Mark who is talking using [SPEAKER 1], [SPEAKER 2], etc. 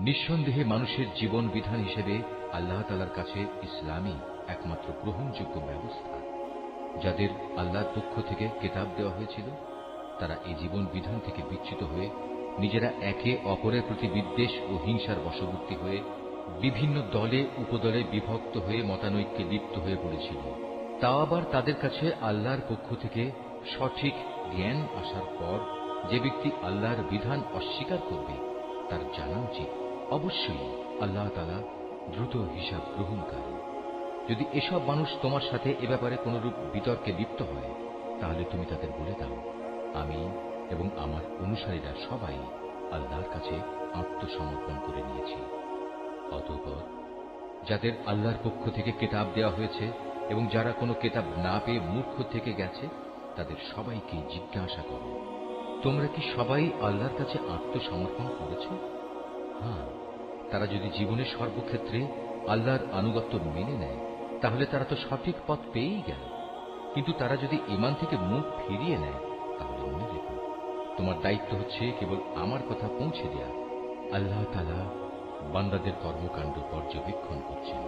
[SPEAKER 1] নিঃসন্দেহে মানুষের জীবন বিধান হিসেবে আল্লাহ তাআলার কাছে ইসলামই একমাত্র গ্রহণযোগ্য ব্যবস্থা। যাদের আল্লাহর পক্ষ থেকে কিতাব দেওয়া হয়েছিল তারা এই জীবন বিধান থেকে বিচ্যুত হয়ে নিজেরা একে অপরের প্রতি বিদ্বেষ ও হিংসার বশবর্তী হয়ে বিভিন্ন দলে উপদলে বিভক্ত হয়ে মতানৈক্যে লিপ্ত হয়ে পড়েছিল। তা আবার তাদের কাছে আল্লাহর পক্ষ থেকে সঠিক জ্ঞান আসার পর যে ব্যক্তি আল্লাহর বিধান অস্বীকার করবে তার জানা উচিত অবশ্যই আল্লাহ তাআলা দ্রুত হিসাব গ্রহণকারী। যদি এসব মানুষ তোমার সাথে এ ব্যাপারে কোনরূপ বিতর্কে লিপ্ত হয় তাহলে তুমি তাদের বলে দাও, আমি এবং আমার অনুসারীরা সবাই আল্লাহর কাছে আত্মসমর্পণ করে নিয়েছি। অতঃপর যাদের আল্লাহর পক্ষ থেকে কিতাব দেওয়া হয়েছে এবং যারা কোনো কিতাব না পেয়ে মূর্খ থেকে গেছে তাদের সবাইকে জিজ্ঞাসা করো, তোমরা কি সবাই আল্লাহর কাছে আত্মসমর্পণ করেছ? হ্যাঁ, তারা যদি জীবনের সর্বক্ষেত্রে আল্লাহর আনুগত্য মেনে নেয় তাহলে তারা তো সঠিক পথ পেয়েই গেল। কিন্তু তারা যদি ঈমান থেকে মুখ ফিরিয়ে নেয় তাহলে মনে রেখো, তোমার দায়িত্ব হচ্ছে কেবল আমার কথা পৌঁছে দেয়া। আল্লাহ তাআলা বান্দাদের কর্মকাণ্ড পর্যবেক্ষণ করছেন।